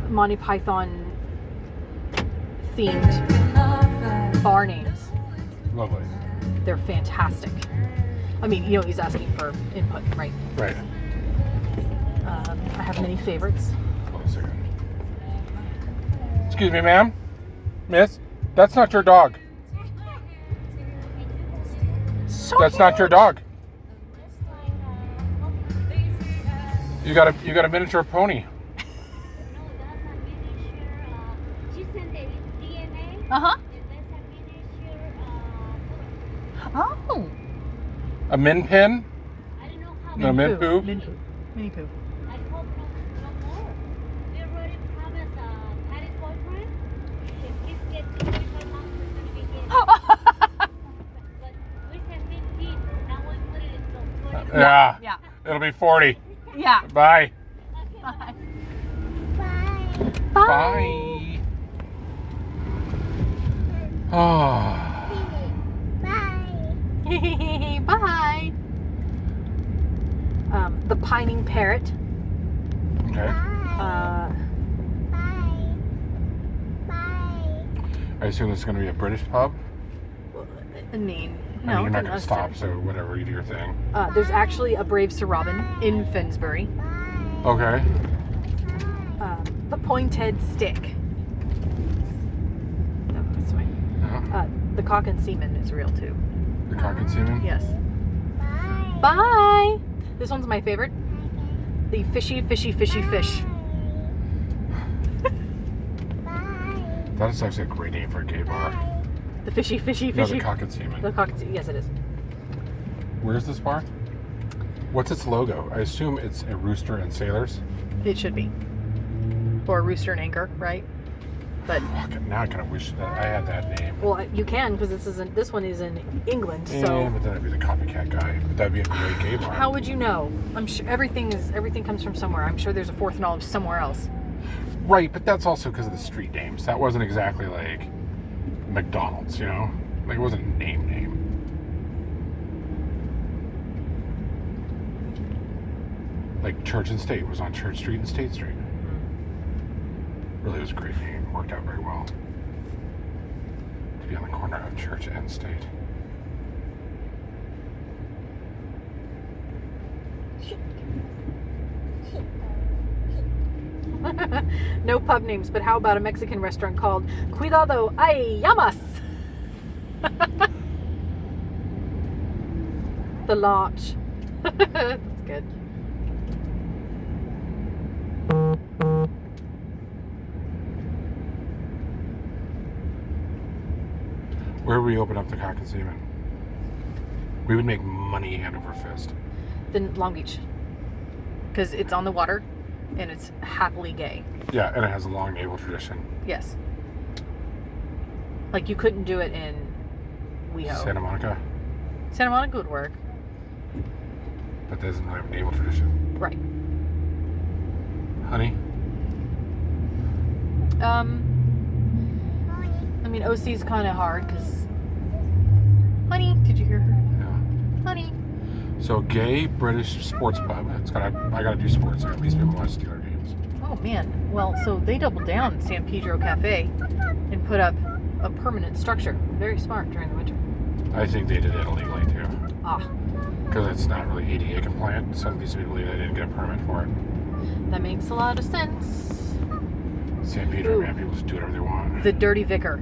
Monty Python themed bar names. Lovely. They're fantastic. I mean, he's asking for input, right? Right. I have many favorites. Hold on a second. Excuse me, ma'am? Miss? That's not your dog. So That's not your dog. You got a miniature pony. Uh-huh. Oh. A min pin? I don't know how. No, min poo? Mini poo. I hope no more. We already promised Patty's boyfriend if he gets $25, it's gonna be his. But we said 15. Now we put it in so 40. Yeah. Yeah. It'll be 40. Yeah. Bye. Bye. Bye. Bye. Oh. Bye. Bye. The pining parrot. Okay. Bye. I assume this is going to be a British pub? I mean, I no. mean, you're not going not to stop, necessarily. so whatever, you do your thing. There's actually a Brave Sir Robin in Finsbury. Okay. The pointed stick. No, that's fine. Yeah. The cock and seaman is real too. The cock and seaman? Yes. Bye. This one's my favorite. The fishy fish. That is actually a great name for a gay bar. The fishy. No, the cock and seaman. The cock and seaman. Yes, it is. Where's this bar? What's its logo? I assume it's a rooster and sailors. It should be. Or a rooster and anchor, right? But Fuck, now I kind of wish that I had that name. well, you can because this one is in England. Yeah, So but then I'd be the copycat guy. But that'd be a great gay bar. how would you know? I'm sure everything comes from somewhere. I'm sure there's a fourth knowledge somewhere else. Right, but that's also because of the street names. That wasn't exactly like McDonald's, you know? Like, it wasn't a name. Like Church and State was on Church Street and State Street. Really was a great name. Worked out very well. To be on the corner of Church and State. No pub names, but how about a Mexican restaurant called Cuidado Ay Llamas? The Launch. That's good. Where would we open up the cock and seaman? We would make money hand over fist. Then Long Beach. Because it's on the water and it's happily gay. Yeah, and it has a long naval tradition. Yes. Like you couldn't do it in WeHo. Santa Monica, Santa Monica would work. but doesn't have a naval tradition. Right. Honey? I mean, OC's kind of hard because. Honey, did you hear her? Yeah. Honey. So, gay British sports pub. I gotta do sports. At least people watch Steeler games. Oh man. Well, so they doubled down San Pedro Cafe and put up a permanent structure. Very smart during the winter. I think they did it illegally too, Ah, because it's not really ADA compliant. So it leads me to believe they didn't get a permit for it. that makes a lot of sense. San Pedro, Ooh. man, people just do whatever they want. The Dirty Vicar.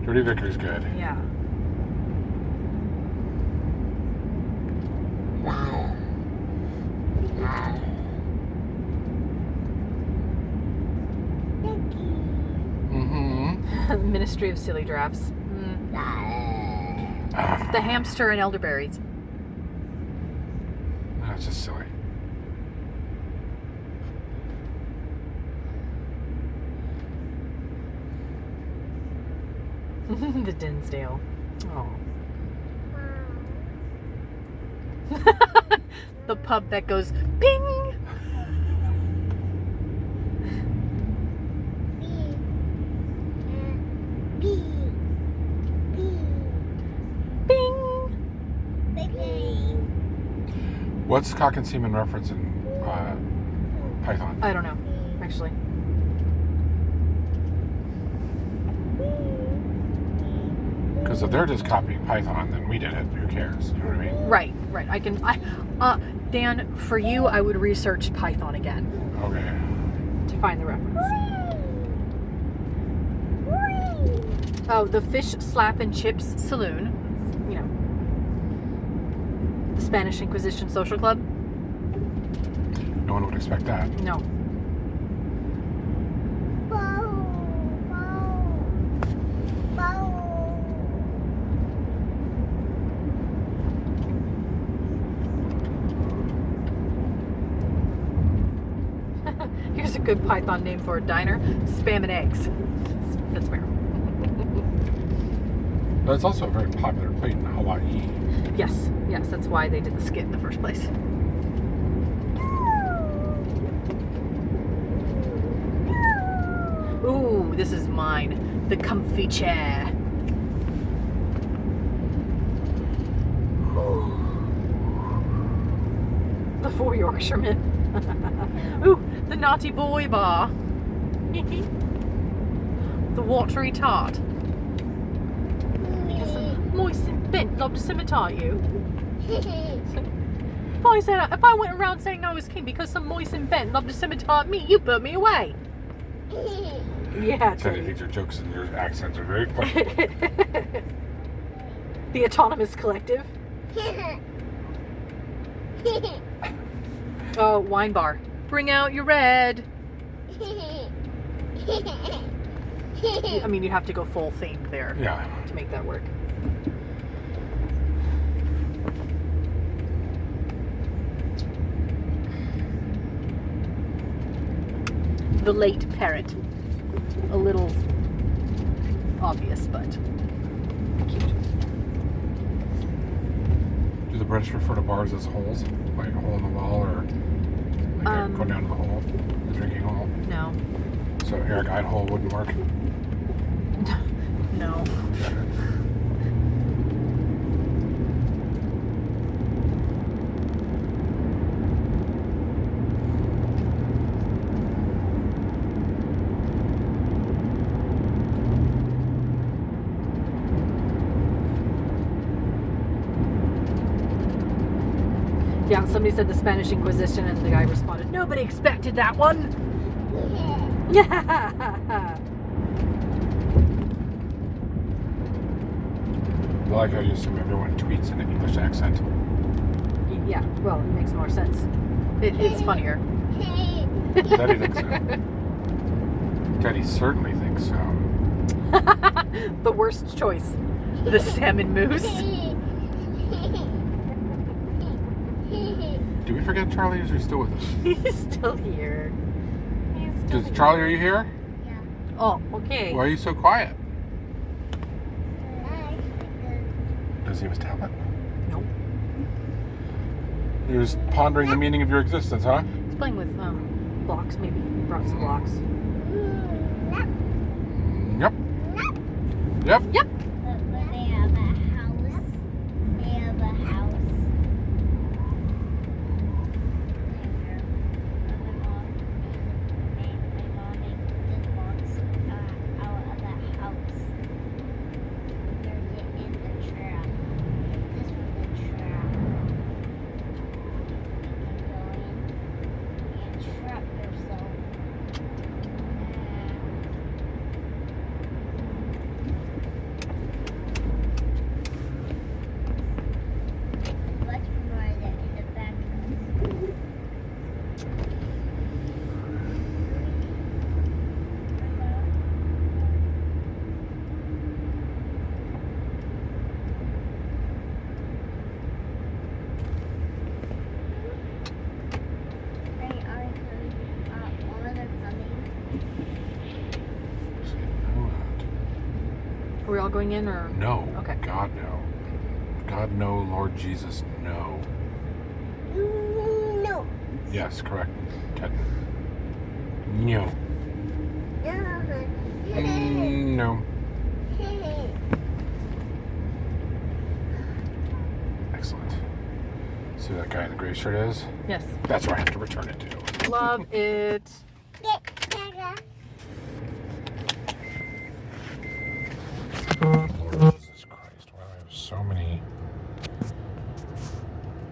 Dirty Vicar's good. Yeah. Mm-hmm. Ministry of Silly Drafts. The hamster and elderberries. That's just silly. The Dinsdale. Oh. The pub that goes ping. Bing. What's cock and seaman reference in Python? I don't know, actually. Because if they're just copying Python, then we did it. Who cares? You know what I mean? Right. Dan, for you, I would research Python again Okay. to find the reference. Oh, the Fish Slap and Chips Saloon. You know, the Spanish Inquisition Social Club. No one would expect that. No. Here's a good Python name for a diner: Spam and Eggs. That's fair. But it's also a very popular plate in Hawaii. Yes, that's why they did the skit in the first place. Ooh, this is mine. The comfy chair. The 4 Yorkshiremen. Ooh, the naughty boy bar. The watery tart. Because I'm moist and bent, love to scimitar you. If I went around saying I was king because some moist and bent love to scimitar me, you put me away. Yeah, Teddy thinks your jokes and your accents are very funny. The Autonomous Collective. Oh, wine bar. Bring out your red. I mean, you have to go full themed there Yeah. to make that work. The late parrot. A little obvious, but cute. Do the British refer to bars as holes? Like a hole in the wall or like go down to the hole? The drinking hole? No. So Eric Eyed hole wouldn't work? No. Yeah, somebody said the Spanish Inquisition, and the guy responded, "Nobody expected that one." Yeah. I like how you assume everyone tweets in an English accent. Yeah. Well, it makes more sense. It's funnier. Teddy thinks so. Teddy certainly thinks so. The worst choice. The salmon moose. Do we forget Charlie or is he still with us? He's still here. Charlie, are you here? Yeah. Oh, okay. Why are you so quiet? Does he have his tablet? Nope. You're just pondering the meaning of your existence, huh? He's playing with blocks, maybe. He brought some blocks. Yep. Yep. Yep. But they have a house. They have a house. Are we all going in, or? No. Okay. God, no. God, no. Lord Jesus, no. No. Yes, correct. Ted. No. No. Excellent. See who that guy in the gray shirt is? Yes. That's where I have to return it to. Love it. Lord Jesus Christ, why do I have so many